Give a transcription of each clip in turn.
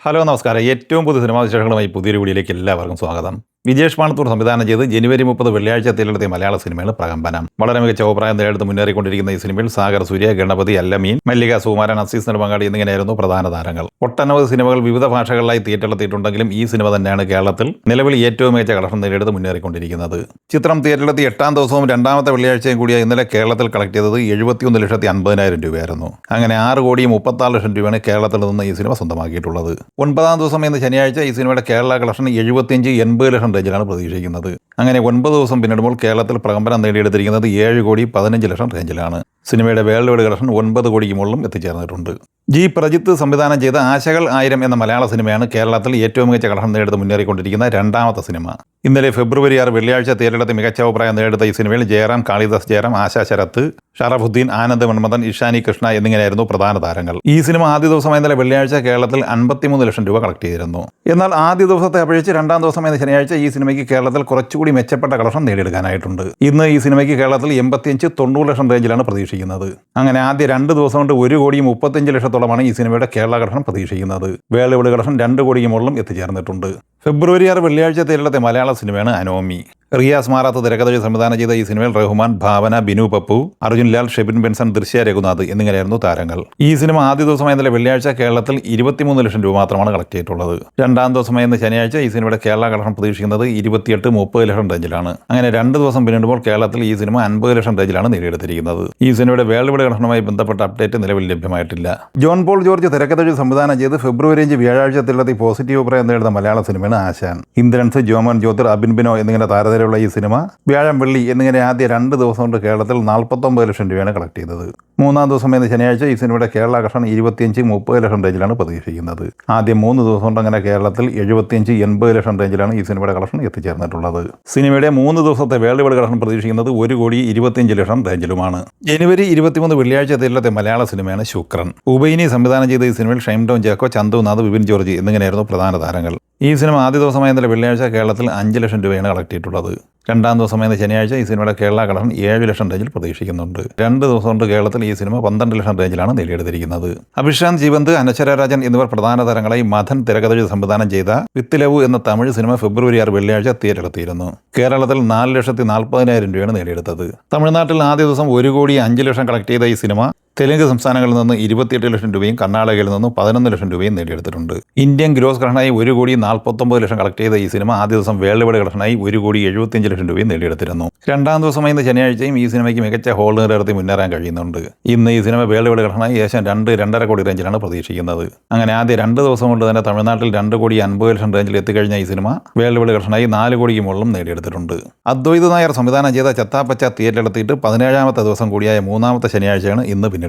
Hello നമസ്കാരം. ഏറ്റവും പുതിയ സിനിമാ വിശേഷങ്ങളുമായി പുതിയൊരു വീഡിയോയിലേക്ക് എല്ലാവർക്കും സ്വാഗതം. വിജേഷ് മാണത്തൂർ സംവിധാനം ചെയ്ത് ജനുവരി 30 വെള്ളിയാഴ്ച തിരഞ്ഞെടുത്ത മലയാള സിനിമയാണ് പ്രകമ്പനം. വളരെ മികച്ച അഭിപ്രായം നേടിയെടുത്ത് മുന്നേറിക്കൊണ്ടിരിക്കുന്ന ഈ സിനിമയിൽ സാഗർ സൂര്യ, ഗണപതി, അല്ലമീൻ, മല്ലിക സുകുമാരൻ, അസീസ് നെടുമങ്ങാടി എന്നിങ്ങനെയായിരുന്നു പ്രധാന താരങ്ങൾ. ഒട്ടനവധി സിനിമകൾ വിവിധ ഭാഷകളിലായി തിയേറ്ററിലെത്തിയിട്ടുണ്ടെങ്കിലും ഈ സിനിമ തന്നെയാണ് കേരളത്തിൽ നിലവിൽ ഏറ്റവും മികച്ച കളക്ഷൻ നേടിയെടുത്ത് മുന്നേറിക്കൊണ്ടിരിക്കുന്നത്. ചിത്രം തിയേറ്ററിലെത്തി 8ാം ദിവസവും രണ്ടാമത്തെ വെള്ളിയാഴ്ചയും കൂടിയ ഇന്നലെ കേരളത്തിൽ കളക്ട് ചെയ്തത് 71,50,000 രൂപയായിരുന്നു. അങ്ങനെ 6,36,00,000 രൂപയാണ് കേരളത്തിൽ നിന്ന് ഈ സിനിമ സ്വന്തമാക്കിയിട്ടുള്ളത്. 9ാം ദിവസം എന്ന ശനിയാഴ്ച ഈ സിനിമയുടെ കേരള കളക്ഷൻ 75-80 റേഞ്ചിലാണ് പ്രതീക്ഷിക്കുന്നത്. അങ്ങനെ 9 ദിവസം പിന്നിടുമ്പോൾ കേരളത്തിൽ പ്രകമ്പനം നേടിയെടുത്തിരിക്കുന്നത് 7,15,00,000 റേഞ്ചിലാണ്. സിനിമയുടെ വേൾഡ് വൈഡ് കളക്ഷൻ 9 കോടിക്ക് മുകളിലും എത്തിച്ചേർന്നിട്ടുണ്ട്. ജി പ്രജിത്ത് സംവിധാനം ചെയ്ത ആശകൾ 1000 എന്ന മലയാള സിനിമയാണ് കേരളത്തിൽ ഏറ്റവും മികച്ച കളക്ഷൻ നേടിയെടുത്ത് മുന്നേറിക്കൊണ്ടിരിക്കുന്ന രണ്ടാമത്തെ സിനിമ. ഇന്നലെ ഫെബ്രുവരി 6 വെള്ളിയാഴ്ച തിയേറ്ററിലെത്തി മികച്ച അഭിപ്രായം നേടിയെടുത്ത ഈ സിനിമയിൽ ജയറാം, കാളിദാസ് ജയറാം, ആശാ ശരത്ത്, ഷറഫുദ്ദീൻ, ആനന്ദ് മന്മഥൻ, ഇഷാനി കൃഷ്ണ എന്നിങ്ങനെയായിരുന്നു പ്രധാന താരങ്ങൾ. ഈ സിനിമ ആദ്യ ദിവസമായ ഇന്നലെ വെള്ളിയാഴ്ച കേരളത്തിൽ 53 ലക്ഷം രൂപ കളക്ട് ചെയ്തിരുന്നു. എന്നാൽ ആദ്യ ദിവസത്തെ അപേക്ഷിച്ച് രണ്ടാം ദിവസമായ ശനിയാഴ്ച ഈ സിനിമയ്ക്ക് കേരളത്തിൽ കുറച്ചുകൂടി മെച്ചപ്പെട്ട കളക്ഷൻ നേടിയെടുക്കാനായിട്ടുണ്ട്. ഇന്ന് ഈ സിനിമയ്ക്ക് കേരളത്തിൽ 85-90 ലക്ഷം റേഞ്ചിലാണ് പ്രതീക്ഷിക്കുന്നത്. അങ്ങനെ ആദ്യ 2 ദിവസം കൊണ്ട് 1,35,00,000-ഓളമാണ് ഈ സിനിമയുടെ കേരള കളക്ഷൻ പ്രതീക്ഷിക്കുന്നത്. വേൾഡ് വൈഡ് കളക്ഷൻ 2 കോടിക്ക് മുകളിലും എത്തിച്ചേർന്നിട്ടുണ്ട്. ഫെബ്രുവരി 6 വെള്ളിയാഴ്ച തിയേറ്ററിലെത്തിയ മലയാള സിനിമയാണ് അനോമി. റിയാസ് മാറാത്ത് തിരക്കഥ സംവിധാനം ചെയ്ത ഈ സിനിമയിൽ റഹ്മാൻ, ഭാവന, ബിനു പപ്പു, അർജുൻ ലാൽ, ഷെബിൻ ബെൻസൺ, ദൃശ്യ രഘുനാഥ് എന്നിങ്ങനെയായിരുന്നു താരങ്ങൾ. ഈ സിനിമ ആദ്യ ദിവസമായ ഇന്നലെ വെള്ളിയാഴ്ച കേരളത്തിൽ 23 ലക്ഷം രൂപ മാത്രമാണ് കളക്ട് ചെയ്തിട്ടുള്ളത്. രണ്ടാം ദിവസമായ ഇന്ന് ശനിയാഴ്ച ഈ സിനിമയുടെ കേരള കളക്ഷൻ പ്രതീക്ഷിക്കുന്നത് 28-30 ലക്ഷം റേഞ്ചിലാണ്. അങ്ങനെ 2 ദിവസം പിന്നിടുമ്പോൾ കേരളത്തിൽ ഈ സിനിമ 50 ലക്ഷം റേഞ്ചിലാണ് നേടിയെടുത്തിരിക്കുന്നത്. ഈ സിനിമയുടെ വേൾഡ് വൈഡ് കളക്ഷനുമായി ബന്ധപ്പെട്ട അപ്ഡേറ്റ് നിലവിൽ ലഭ്യമായിട്ടില്ല. ജോൺ പോൾ ജോർജ് തിരക്കഥ സംവിധാനം ചെയ്ത് ഫെബ്രുവരി 5 വ്യാഴാഴ്ച തിരഞ്ഞെടുത്ത പോസിറ്റീവ് അഭിപ്രായം നേടുന്ന മലയാള സിനിമയാണ് ആശാൻ. ഇന്ദ്രൻസ്, ജോമോൻ ജ്യോതിർ, അബിൻ ബിനോ എന്നിങ്ങനെ താരനിരയുള്ള ഈ സിനിമ വ്യാഴം, വെള്ളി എന്നിങ്ങനെ ആദ്യ 2 ദിവസം കൊണ്ട് കേരളത്തിൽ 49 ലക്ഷം രൂപയാണ് കളക്ട് ചെയ്തത്. 3ാം ദിവസം എന്ന ശനിയാഴ്ച ഈ സിനിമയുടെ കേരള കളക്ഷൻ 25-30 ലക്ഷം റേഞ്ചിലാണ് പ്രതീക്ഷിക്കുന്നത്. ആദ്യ 3 ദിവസം കൊണ്ട് അങ്ങനെ കേരളത്തിൽ 75-80 ലക്ഷം റേഞ്ചിലാണ് ഈ സിനിമയുടെ കളക്ഷൻ എത്തിച്ചേർന്നിട്ടുള്ളത്. സിനിമയുടെ 3 ദിവസത്തെ വേൾഡ് വൈഡ് കളക്ഷൻ പ്രതീക്ഷിക്കുന്നത് 1,25,00,000 റേഞ്ചിലുമാണ്. ജനുവരി 23 വെള്ളിയാഴ്ച തിയേറ്ററിലെത്തിയ മലയാള സിനിമയാണ് ശുക്രൻ. ഉബൈനി സംവിധാനം ചെയ്ത ഈ സിനിമയിൽ ഷൈം ടോം ജാക്കോ, ചന്തുനാഥ്, വിപിൻ ജോർജ് എന്നിങ്ങനെയായിരുന്നു പ്രധാന താരങ്ങൾ. ഈ സിനിമ ആദ്യ ദിവസമായ ഇന്നലെ വെള്ളിയാഴ്ച കേരളത്തിൽ 5 ലക്ഷം രൂപയാണ് കളക്ട് ചെയ്തിട്ടുള്ളത്. രണ്ടാം ദിവസമായ ശനിയാഴ്ച ഈ സിനിമയുടെ കേരള കളക്ഷൻ 7 ലക്ഷം റേഞ്ചിൽ പ്രതീക്ഷിക്കുന്നുണ്ട്. 2 ദിവസം കൊണ്ട് കേരളത്തിൽ ഈ സിനിമ 12 ലക്ഷം റേഞ്ചിലാണ് നേടിയെടുത്തിരിക്കുന്നത്. അഭിഷാന്ത് ജീവന്ത്, അനശ്വര രാജൻ എന്നിവർ പ്രധാന താരങ്ങളായി മഥൻ തിരക്കഥ സംവിധാനം ചെയ്ത വിത്ത് ലവ് എന്ന തമിഴ് സിനിമ ഫെബ്രുവരി 6 വെള്ളിയാഴ്ച തിയേറ്ററിലെത്തിയിരുന്നു. കേരളത്തിൽ 4,40,000 രൂപയാണ് നേടിയെടുത്തത്. തമിഴ്നാട്ടിൽ ആദ്യ ദിവസം 1,05,00,000 കളക്ട് ചെയ്ത ഈ സിനിമ തെലുങ്ക് സംസ്ഥാനങ്ങളിൽ നിന്ന് 28 ലക്ഷം രൂപയും കർണാടകയിൽ നിന്ന് 11 ലക്ഷം രൂപയും നേടിയെടുത്തിട്ടുണ്ട്. ഇന്ത്യൻ ഗ്രോസ് കളക്ഷനായി 1,49,00,000 കളക്ട് ചെയ്ത ഈ സിനിമ ആദ്യ ദിവസം വേൾഡ് വൈഡ് കളക്ഷനായി 1,75,00,000 രൂപയും നേടിയെടുത്തിരുന്നു. രണ്ടാം ദിവസമായ ഇന്ന് ശനിയാഴ്ചയും ഈ സിനിമയ്ക്ക് മികച്ച ഹോൾ നിലനിർത്തി മുന്നേറാൻ കഴിയുന്നുണ്ട്. ഇന്ന് ഈ സിനിമ വേൾഡ് വൈഡ് കളക്ഷനായി ഏകദേശം 2-2.5 കോടി റേഞ്ചിലാണ് പ്രതീക്ഷിക്കുന്നത്. അങ്ങനെ ആദ്യ 2 ദിവസം കൊണ്ട് തന്നെ തമിഴ്നാട്ടിൽ 2,50,00,000 റേഞ്ചിൽ എത്തിക്കഴിഞ്ഞ ഈ സിനിമ വേൾഡ് വൈഡ് കളക്ഷനായി 4 കോടിക്ക് മുകളിലും നേടിയെടുത്തിട്ടുണ്ട്. അദ്വൈത് നായർ സംവിധാനം ചെയ്ത ചത്താപ്പച്ച തിയേറ്ററിലെത്തിയിട്ട് 17ാമത്തെ ദിവസം കൂടിയായ 3ാമത്തെ ശനിയാഴ്ചയാണ് ഇന്ന് പിന്നിടുന്നത്.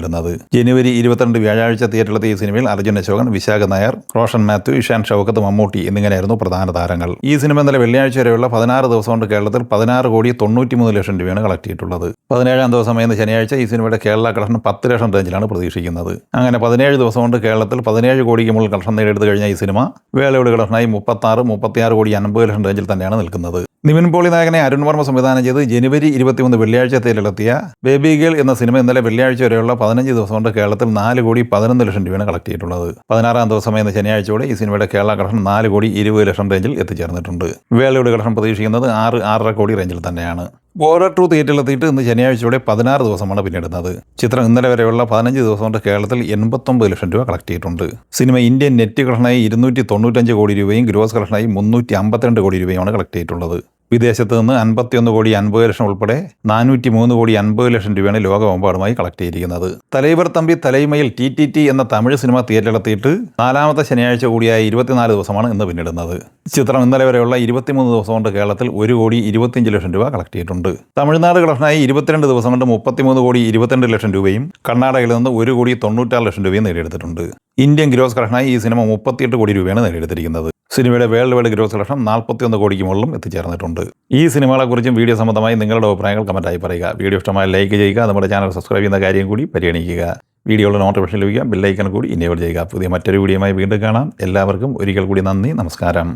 ജനുവരി 22 വ്യാഴാഴ്ച തിയേറ്ററിലെത്തിയ ഈ സിനിമയിൽ അർജുൻ അശോകൻ, വിശാഖ നായർ, റോഷൻ മാത്യു, ഇഷാൻ ഷൗക്കത്ത്, മമ്മൂട്ടി എന്നിങ്ങനെയായിരുന്നു പ്രധാന താരങ്ങൾ. ഈ സിനിമ ഇന്നലെ വെള്ളിയാഴ്ച വരെയുള്ള 16 ദിവസം കൊണ്ട് കേരളത്തിൽ 16,93,00,000 രൂപയാണ് കളക്ട് ചെയ്തിട്ടുള്ളത്. 17ാം ദിവസമായ ഇന്ന് ശനിയാഴ്ച ഈ സിനിമയുടെ കേരള കളക്ഷൻ 10 ലക്ഷം റേഞ്ചിലാണ് പ്രതീക്ഷിക്കുന്നത്. അങ്ങനെ 17 ദിവസം കൊണ്ട് കേരളത്തിൽ 17 കോടിക്ക് മുകളിൽ കളക്ഷൻ നേടിയെടുത്ത് കഴിഞ്ഞ ഈ സിനിമ വേൾഡ് വൈഡ് കളക്ഷനായി 36-36,50,00,000 റേഞ്ചിൽ തന്നെയാണ് നിൽക്കുന്നത്. നിവിൻ പോളി നായകനെ അരുൺ വർമ്മ സംവിധാനം ചെയ്ത് ജനുവരി 23 വെള്ളിയാഴ്ച തിയേറ്ററിലെത്തിയ ബേബി ഗേൾ എന്ന സിനിമ ഇന്നലെ വെള്ളിയാഴ്ച വരെയുള്ള 15 ദിവസം കൊണ്ട് കേരളത്തിൽ 4,11,00,000 രൂപയാണ് കളക്ട് ചെയ്തിട്ടുള്ളത്. 16ാം ദിവസമായ ഇന്ന് ശനിയാഴ്ചയോടെ ഈ സിനിമയുടെ കേരള കളക്ഷൻ 4,20,00,000 റേഞ്ചിൽ എത്തിച്ചേർന്നിട്ടുണ്ട്. വേൾഡ് വൈഡ് കളക്ഷൻ പ്രതീക്ഷിക്കുന്നത് 6-6.5 കോടി റേഞ്ചിൽ തന്നെയാണ്. ബോർഡർ 2 തിയേറ്ററിലെത്തിയിട്ട് ഇന്ന് ശനിയാഴ്ചയോടെ 16 ദിവസമാണ് പിന്നിടുന്നത്. ചിത്രം ഇന്നലെ വരെയുള്ള 15 ദിവസം കൊണ്ട് കേരളത്തിൽ 89 ലക്ഷം രൂപ കളക്ട് ചെയ്തിട്ടുണ്ട്. സിനിമ ഇന്ത്യൻ നെറ്റ് കളക്ഷനായി 295 കോടി രൂപയും ഗ്രോസ് കളക്ഷനായി 352 കോടി രൂപയുമാണ് കളക്ട് ചെയ്തിട്ടുള്ളത്. വിദേശത്ത് നിന്ന് 51,50,00,000 ഉൾപ്പെടെ 403,50,00,000 രൂപയാണ് ലോകമെമ്പാടുമായി കളക്ട് ചെയ്തിരിക്കുന്നത്. തലൈവർ തമ്പി തലൈമയിൽ TTT എന്ന തമിഴ് സിനിമ തിയേറ്ററിലെത്തിയിട്ട് 4ാമത്തെ ശനിയാഴ്ച കൂടിയായ 24 ദിവസമാണ് ഇന്ന് പിന്നിടുന്നത്. ചിത്രം ഇന്നലെ വരെയുള്ള 23 ദിവസം കൊണ്ട് കേരളത്തിൽ 1,25,00,000 രൂപ കളക്ട് ചെയ്തിട്ടുണ്ട്. തമിഴ്നാട് കളക്ഷനായി 22 ദിവസം കൊണ്ട് 33,22,00,000 രൂപയും കർണാടകയിൽ നിന്ന് 1,96,00,000 രൂപയും നേടിയെടുത്തിട്ടുണ്ട്. ഇന്ത്യൻ ഗ്രോസ് കളക്ഷനായി ഈ സിനിമ 38 കോടി രൂപയാണ് നേടിയെടുത്തിരിക്കുന്നത്. സിനിമയുടെ വേൾഡ് വൈഡ് ഗ്രോസ് കളക്ഷൻ 41 കോടിക്ക് മുകളിലും എത്തിച്ചേർന്നിട്ടുണ്ട്. ഈ സിനിമകളെക്കുറിച്ചും വീഡിയോ സംബന്ധമായി നിങ്ങളുടെ അഭിപ്രായങ്ങൾ കമൻറ്റായി പറയുക. വീഡിയോ ഇഷ്ടമായ ലൈക്ക് ചെയ്യുക. നമ്മുടെ ചാനൽ സബ്സ്ക്രൈബ് ചെയ്യുന്ന കാര്യം കൂടി പരിഗണിക്കുക. വീഡിയോയുടെ നോട്ടിഫിക്കേഷൻ ലഭിക്കുക. ബെല്ലൈക്കൺ കൂടി ഇനേബിൾ ചെയ്യുക. പുതിയ മറ്റൊരു വീഡിയോയുമായി വീണ്ടും കാണാം. എല്ലാവർക്കും ഒരിക്കൽ കൂടി നന്ദി, നമസ്കാരം.